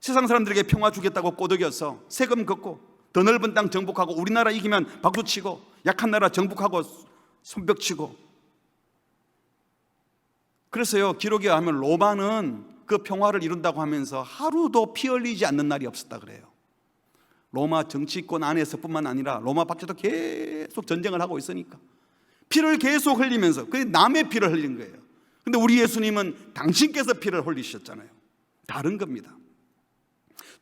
세상 사람들에게 평화 주겠다고 꼬드겨서 세금 걷고 더 넓은 땅 정복하고 우리나라 이기면 박수치고 약한 나라 정복하고 손뼉치고, 그래서요 기록에 하면 로마는 그 평화를 이룬다고 하면서 하루도 피 흘리지 않는 날이 없었다 그래요. 로마 정치권 안에서뿐만 아니라 로마 밖에도 계속 전쟁을 하고 있으니까 피를 계속 흘리면서, 그게 남의 피를 흘린 거예요. 근데 우리 예수님은 당신께서 피를 흘리셨잖아요. 다른 겁니다.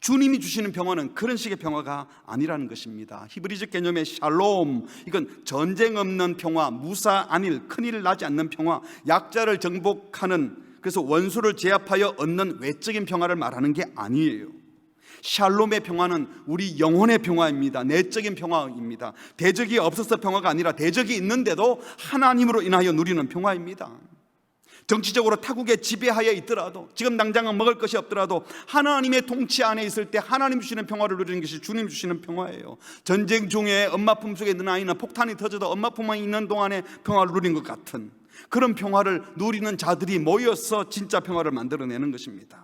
주님이 주시는 평화는 그런 식의 평화가 아니라는 것입니다. 히브리적 개념의 샬롬, 이건 전쟁 없는 평화, 무사 안일, 큰일 나지 않는 평화, 약자를 정복하는, 그래서 원수를 제압하여 얻는 외적인 평화를 말하는 게 아니에요. 샬롬의 평화는 우리 영혼의 평화입니다. 내적인 평화입니다. 대적이 없어서 평화가 아니라 대적이 있는데도 하나님으로 인하여 누리는 평화입니다. 정치적으로 타국의 지배하에 있더라도, 지금 당장은 먹을 것이 없더라도 하나님의 통치 안에 있을 때 하나님 주시는 평화를 누리는 것이 주님 주시는 평화예요. 전쟁 중에 엄마 품속에 있는 아이는 폭탄이 터져도 엄마 품에 있는 동안에 평화를 누린 것 같은 그런 평화를 누리는 자들이 모여서 진짜 평화를 만들어내는 것입니다.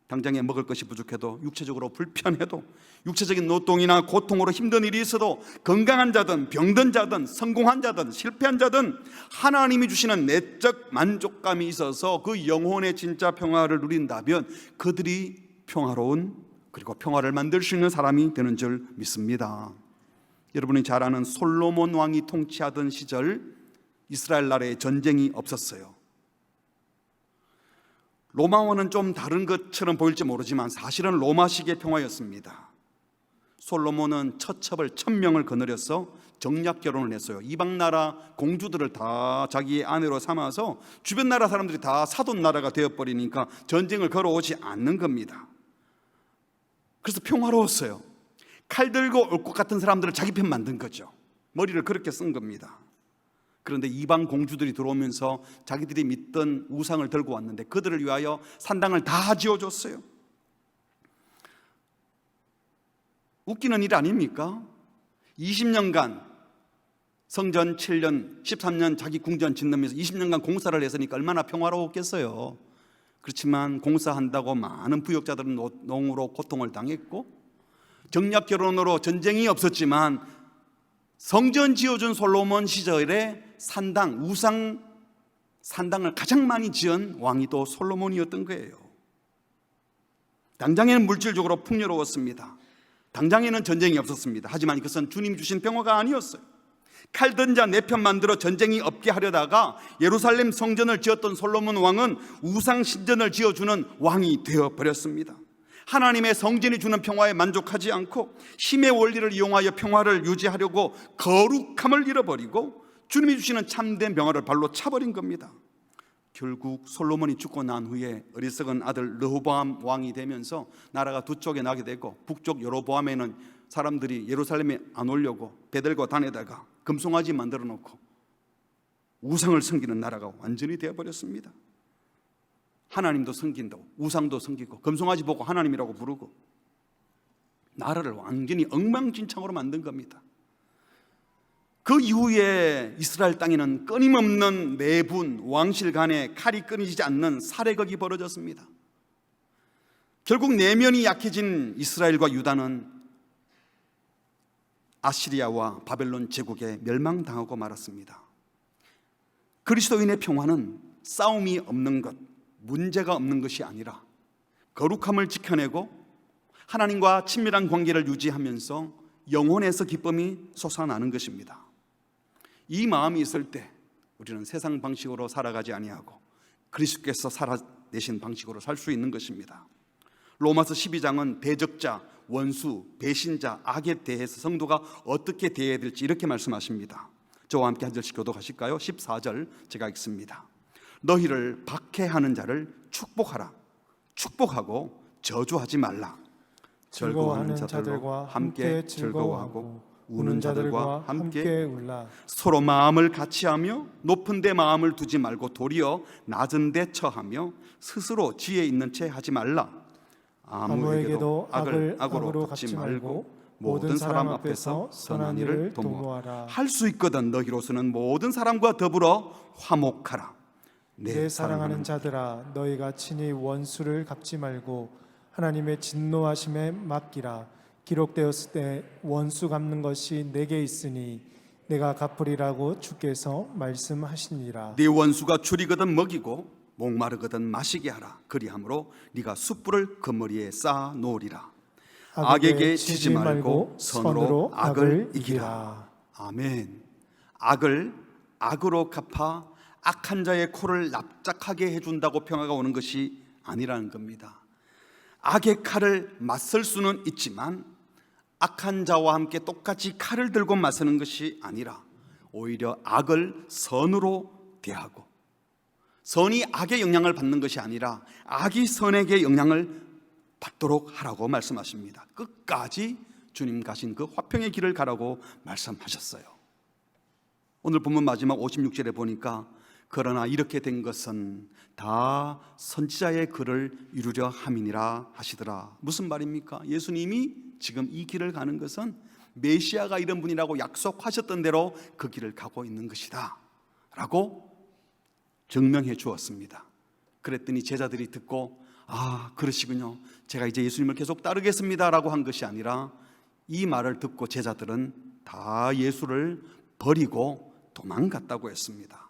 당장에 먹을 것이 부족해도, 육체적으로 불편해도, 육체적인 노동이나 고통으로 힘든 일이 있어도, 건강한 자든 병든 자든 성공한 자든 실패한 자든 하나님이 주시는 내적 만족감이 있어서 그 영혼의 진짜 평화를 누린다면 그들이 평화로운, 그리고 평화를 만들 수 있는 사람이 되는 줄 믿습니다. 여러분이 잘 아는 솔로몬 왕이 통치하던 시절 이스라엘 나라에 전쟁이 없었어요. 로마와는 좀 다른 것처럼 보일지 모르지만 사실은 로마식의 평화였습니다. 솔로몬은 처첩을 1000명을 거느려서 정략 결혼을 했어요. 이방 나라 공주들을 다 자기의 아내로 삼아서 주변 나라 사람들이 다 사돈 나라가 되어버리니까 전쟁을 걸어오지 않는 겁니다. 그래서 평화로웠어요. 칼 들고 올 것 같은 사람들을 자기 편 만든 거죠. 머리를 그렇게 쓴 겁니다. 그런데 이방 공주들이 들어오면서 자기들이 믿던 우상을 들고 왔는데 그들을 위하여 산당을 다 지어줬어요. 웃기는 일 아닙니까? 20년간 성전 7년, 13년 자기 궁전 짓는면서 20년간 공사를 했으니까 얼마나 평화로웠겠어요. 그렇지만 공사한다고 많은 부역자들은 노동으로 고통을 당했고, 정략 결혼으로 전쟁이 없었지만 성전 지어준 솔로몬 시절에 산당, 우상 산당을 가장 많이 지은 왕이 또 솔로몬이었던 거예요. 당장에는 물질적으로 풍요로웠습니다. 당장에는 전쟁이 없었습니다. 하지만 이것은 주님 주신 평화가 아니었어요. 칼든 자 내 편 만들어 전쟁이 없게 하려다가 예루살렘 성전을 지었던 솔로몬 왕은 우상 신전을 지어주는 왕이 되어버렸습니다. 하나님의 성전이 주는 평화에 만족하지 않고 힘의 원리를 이용하여 평화를 유지하려고 거룩함을 잃어버리고 주님이 주시는 참된 평화를 발로 차버린 겁니다. 결국 솔로몬이 죽고 난 후에 어리석은 아들 르호보암 왕이 되면서 나라가 두 쪽에 나게 되고, 북쪽 여로보암에는 사람들이 예루살렘에 안 오려고 배 들고 다니다가 금송아지 만들어 놓고 우상을 섬기는 나라가 완전히 되어버렸습니다. 하나님도 섬긴다고, 우상도 섬기고, 금송아지 보고 하나님이라고 부르고 나라를 완전히 엉망진창으로 만든 겁니다. 그 이후에 이스라엘 땅에는 끊임없는 내분, 왕실 간에 칼이 끊이지 않는 살해극이 벌어졌습니다. 결국 내면이 약해진 이스라엘과 유다는 아시리아와 바벨론 제국에 멸망당하고 말았습니다. 그리스도인의 평화는 싸움이 없는 것, 문제가 없는 것이 아니라 거룩함을 지켜내고 하나님과 친밀한 관계를 유지하면서 영혼에서 기쁨이 솟아나는 것입니다. 이 마음이 있을 때 우리는 세상 방식으로 살아가지 아니하고 그리스도께서 살아내신 방식으로 살 수 있는 것입니다. 로마서 12장은 대적자, 원수, 배신자, 악에 대해서 성도가 어떻게 대해야 될지 이렇게 말씀하십니다. 저와 함께 한 절씩 교독하실까요? 14절 제가 읽습니다. 너희를 박해하는 자를 축복하라. 축복하고 저주하지 말라. 즐거워하는 자들과 함께 즐거워하고 우는 자들과 함께 울라. 서로 마음을 같이하며 높은 데 마음을 두지 말고 도리어 낮은 데 처하며 스스로 지혜 있는 채 하지 말라. 아무에게도 악을 악으로 갚지 말고 모든 사람 앞에서 선한 일을 도모하라. 할 수 있거든 너희로서는 모든 사람과 더불어 화목하라. 내 사랑하는 자들아, 너희가 친히 원수를 갚지 말고 하나님의 진노하심에 맡기라. 기록되었을 때 원수 갚는 것이 내게 있으니 내가 갚으리라고 주께서 말씀하시니라. 네 원수가 줄이거든 먹이고 목마르거든 마시게 하라. 그리함으로 네가 숯불을 그 머리에 쌓아 놓으리라. 악에게 지지 말고 선으로 악을 이기라. 아멘. 악을 악으로 갚아 악한 자의 코를 납작하게 해준다고 평화가 오는 것이 아니라는 겁니다. 악의 칼을 맞설 수는 있지만 악한 자와 함께 똑같이 칼을 들고 맞서는 것이 아니라 오히려 악을 선으로 대하고 선이 악의 영향을 받는 것이 아니라 악이 선에게 영향을 받도록 하라고 말씀하십니다. 끝까지 주님 가신 그 화평의 길을 가라고 말씀하셨어요. 오늘 본문 마지막 56절에 보니까 그러나 이렇게 된 것은 다 선지자의 글을 이루려 함이니라 하시더라. 무슨 말입니까? 예수님이 지금 이 길을 가는 것은 메시아가 이런 분이라고 약속하셨던 대로 그 길을 가고 있는 것이다 라고 증명해 주었습니다. 그랬더니 제자들이 듣고 아 그러시군요, 제가 이제 예수님을 계속 따르겠습니다 라고 한 것이 아니라 이 말을 듣고 제자들은 다 예수를 버리고 도망갔다고 했습니다.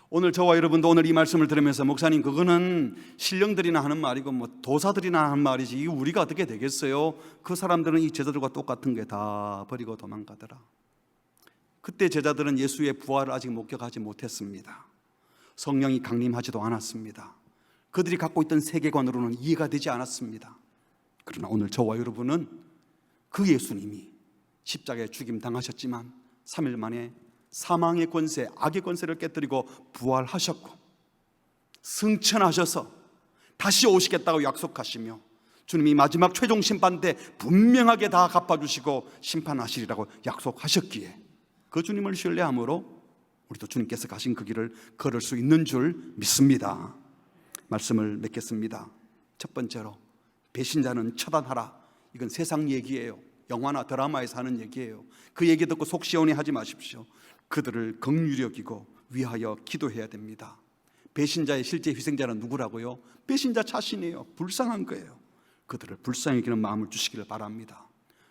오늘 저와 여러분도 오늘 이 말씀을 들으면서 목사님 그거는 신령들이나 하는 말이고 뭐 도사들이나 하는 말이지 이거 우리가 어떻게 되겠어요? 그 사람들은 이 제자들과 똑같은 게 다 버리고 도망가더라. 그때 제자들은 예수의 부활을 아직 목격하지 못했습니다. 성령이 강림하지도 않았습니다. 그들이 갖고 있던 세계관으로는 이해가 되지 않았습니다. 그러나 오늘 저와 여러분은 그 예수님이 십자가에 죽임 당하셨지만 3일 만에 사망의 권세, 악의 권세를 깨뜨리고 부활하셨고 승천하셔서 다시 오시겠다고 약속하시며 주님이 마지막 최종 심판 때 분명하게 다 갚아주시고 심판하시리라고 약속하셨기에 그 주님을 신뢰함으로 우리도 주님께서 가신 그 길을 걸을 수 있는 줄 믿습니다. 말씀을 맺겠습니다. 첫 번째로 배신자는 처단하라. 이건 세상 얘기예요. 영화나 드라마에서 하는 얘기예요. 그 얘기 듣고 속 시원히 하지 마십시오. 그들을 긍휼히 여기고 위하여 기도해야 됩니다. 배신자의 실제 희생자는 누구라고요? 배신자 자신이에요. 불쌍한 거예요. 그들을 불쌍히 여기는 마음을 주시기를 바랍니다.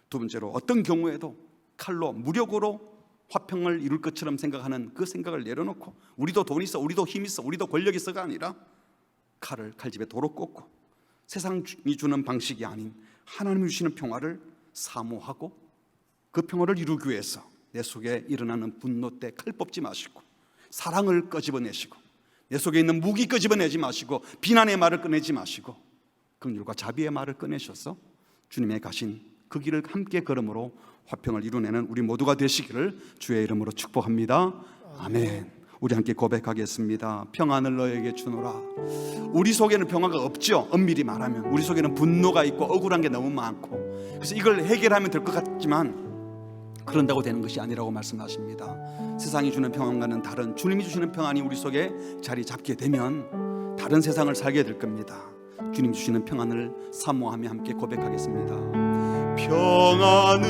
두 번째로 어떤 경우에도 칼로 무력으로 화평을 이룰 것처럼 생각하는 그 생각을 내려놓고 우리도 돈 있어, 우리도 힘 있어, 우리도 권력 있어가 아니라 칼을 칼집에 도로 꽂고 세상이 주는 방식이 아닌 하나님이 주시는 평화를 사모하고 그 평화를 이루기 위해서 내 속에 일어나는 분노 때 칼 뽑지 마시고 사랑을 끄집어내시고 내 속에 있는 무기 끄집어내지 마시고 비난의 말을 꺼내지 마시고 긍휼과 자비의 말을 꺼내셔서 주님의 가신 그 길을 함께 걸음으로 화평을 이루내는 우리 모두가 되시기를 주의 이름으로 축복합니다. 아멘. 우리 함께 고백하겠습니다. 평안을 너에게 주노라. 우리 속에는 평화가 없죠. 엄밀히 말하면 우리 속에는 분노가 있고 억울한 게 너무 많고 그래서 이걸 해결하면 될 것 같지만 그런다고 되는 것이 아니라고 말씀하십니다. 세상이 주는 평안과는 다른 주님이 주시는 평안이 우리 속에 자리 잡게 되면 다른 세상을 살게 될 겁니다. 주님 주시는 평안을 사모하며 함께 고백하겠습니다.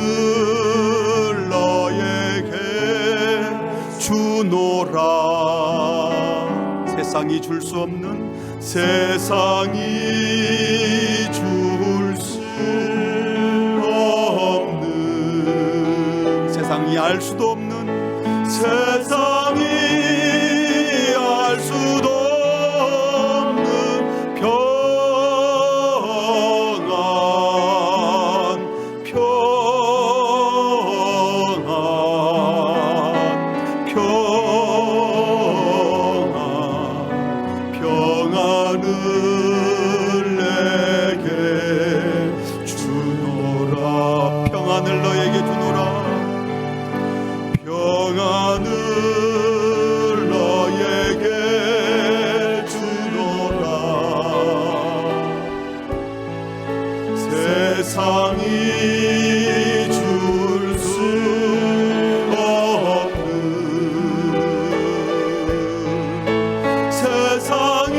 평안을 너에게 주노라. 세상이 줄 수 없는 세상이 줄 수 없는 세상이 알 수도 없는 세상이 알 수도 없는 평안 평안을 내게 주노라. 평안을 너에게 주노라. 평안을 너에게 주노라. 세상이 줄 수 없는 세상이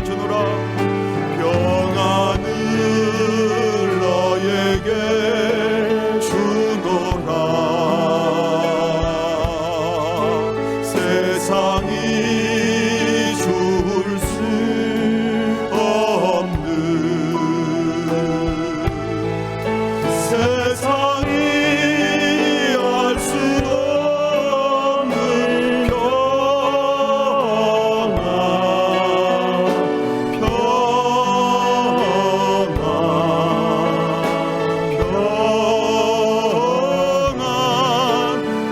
주노라. 평안을 너에게 주노라. 세상이 줄 수 없는, 세상이 알 수 없는 평안,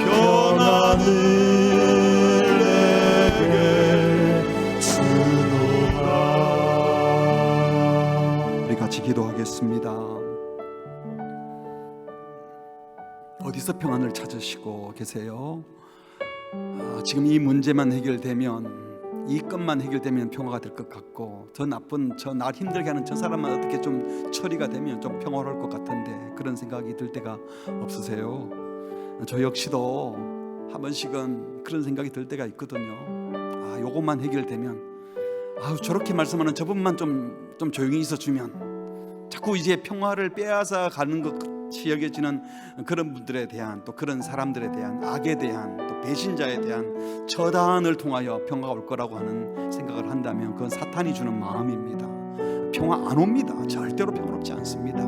평안을 내게 주노라. 우리 같이 기도하겠습니다. 어디서 평안을 찾으시고 계세요? 지금 이 문제만 해결되면, 이 것만 해결되면 평화가 될 것 같고, 더 나쁜, 저 날 힘들게 하는 저 사람만 어떻게 좀 처리가 되면 좀 평화로울 것 같은데, 그런 생각이 들 때가 없으세요? 저 역시도 한 번씩은 그런 생각이 들 때가 있거든요. 요것만 해결되면, 저렇게 말씀하는 저분만 좀 조용히 있어주면, 자꾸 이제 평화를 빼앗아 가는 것 같이 여겨지는 그런 분들에 대한, 또 그런 사람들에 대한, 악에 대한, 또 배신자에 대한 처단을 통하여 평화가 올 거라고 하는 생각을 한다면, 그건 사탄이 주는 마음입니다. 평화 안 옵니다. 절대로 평화롭지 않습니다.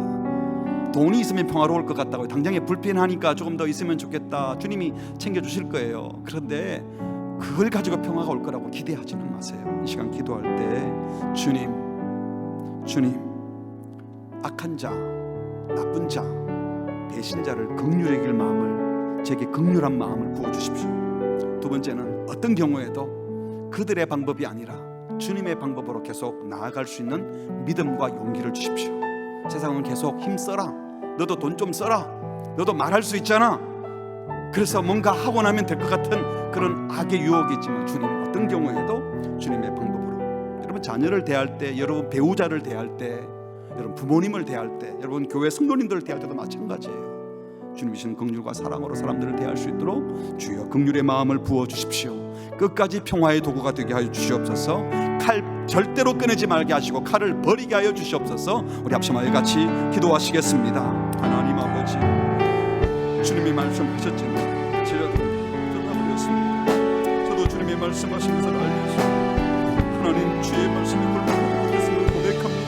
돈이 있으면 평화로울 것 같다고, 당장에 불편하니까 조금 더 있으면 좋겠다, 주님이 챙겨주실 거예요. 그런데 그걸 가지고 평화가 올 거라고 기대하지는 마세요. 이 시간 기도할 때 주님, 악한 자, 나쁜 자, 배신자를 긍휼히 여길 마음을, 제게 긍휼한 마음을 부어주십시오. 두 번째는 어떤 경우에도 그들의 방법이 아니라 주님의 방법으로 계속 나아갈 수 있는 믿음과 용기를 주십시오. 세상은 계속 힘써라, 너도 돈 좀 써라, 너도 말할 수 있잖아, 그래서 뭔가 하고 나면 될 것 같은 그런 악의 유혹이 있지만, 주님 어떤 경우에도 주님의 방법으로, 여러분 자녀를 대할 때, 여러분 배우자를 대할 때, 여러분 부모님을 대할 때, 여러분 교회 성도님들을 대할 때도 마찬가지예요. 주님이 주신 긍휼과 사랑으로 사람들을 대할 수 있도록 주여 긍휼의 마음을 부어주십시오. 끝까지 평화의 도구가 되게 하여 주시옵소서. 칼 절대로 꺼내지 말게 하시고 칼을 버리게 하여 주시옵소서. 우리 합심하여 같이 기도하시겠습니다. 하나님 아버지, 주님이 말씀하셨지만 저도 떠나버렸습니다. 저도 주님의 말씀하신 것을 알려주시고 하나님 주의 말씀에 불평하고 못했음을 고백합니다.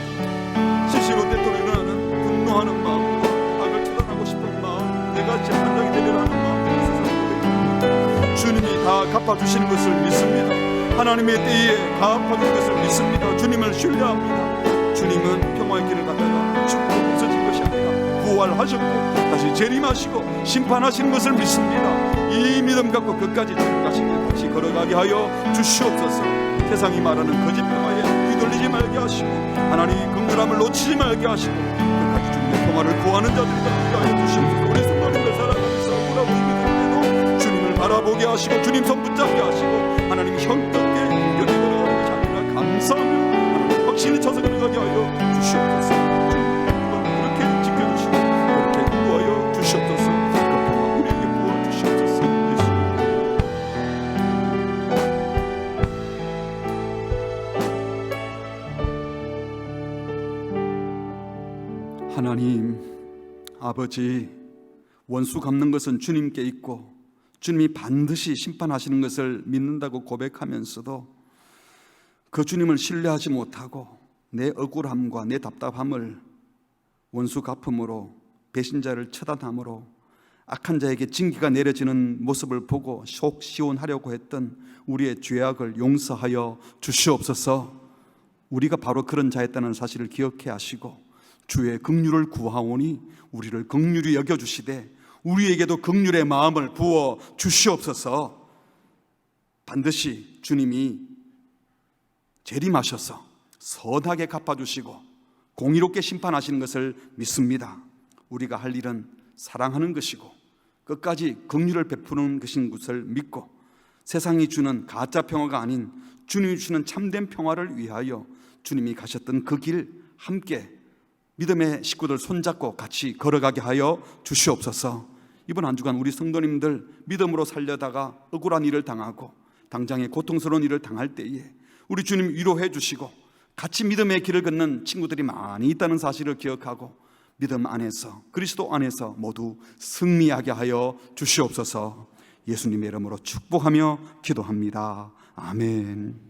시시로 때때로 일어나는 분노하는 마음과 악을 처단하고 싶은 마음, 내가 재판장이 되려는 마음들을 세상에 고백합니다. 주님이 다 갚아주시는 것을 믿습니다. 하나님의 때에 갚아주는 것을 믿습니다. 주님을 신뢰합니다. 주님은 평화의 길을 가다가 죽고 없어진 것이 아니라 부활하셨고 다시 재림하시고 심판하시는 것을 믿습니다. 이 믿음 갖고 끝까지 주님과 같이 걸어가게 하여 주시옵소서. 세상이 말하는 거짓 평화에 휘둘리지 말게 하시고, 하나님 긍휼함을 놓치지 말게 하시고, 끝까지 주님의 평화를 구하는 자들과 하여 주시옵소서. 우리 성도님들 살아가면서 억울하고 힘들 때도 주님을 바라보게 하시고, 주님 손 붙잡게 하시고, 하나님 형답게 공격에 걸어가는 것이 아니라 감사하며 하나님 확신이 쳐서 걸어가게 하여 주시옵소서. 주님 그렇게 지켜주시고 그렇게 인도하여 주시옵소서. 그 평화 우리에게 부어주시옵소서. 하나님 아버지, 원수 갚는 것은 주님께 있고 주님이 반드시 심판하시는 것을 믿는다고 고백하면서도 그 주님을 신뢰하지 못하고 내 억울함과 내 답답함을 원수 갚음으로, 배신자를 처단함으로, 악한 자에게 징계가 내려지는 모습을 보고 속 시원하려고 했던 우리의 죄악을 용서하여 주시옵소서. 우리가 바로 그런 자였다는 사실을 기억해 하시고 주의 긍휼을 구하오니 우리를 긍휼히 여겨주시되 우리에게도 긍휼의 마음을 부어 주시옵소서. 반드시 주님이 재림하셔서 선하게 갚아주시고 공의롭게 심판하시는 것을 믿습니다. 우리가 할 일은 사랑하는 것이고 끝까지 긍휼을 베푸는 것인 것을 믿고, 세상이 주는 가짜 평화가 아닌 주님이 주는 참된 평화를 위하여 주님이 가셨던 그 길 함께 믿음의 식구들 손잡고 같이 걸어가게 하여 주시옵소서. 이번 한 주간 우리 성도님들 믿음으로 살려다가 억울한 일을 당하고 당장에 고통스러운 일을 당할 때에 우리 주님 위로해 주시고 같이 믿음의 길을 걷는 친구들이 많이 있다는 사실을 기억하고 믿음 안에서, 그리스도 안에서 모두 승리하게 하여 주시옵소서. 예수님의 이름으로 축복하며 기도합니다. 아멘.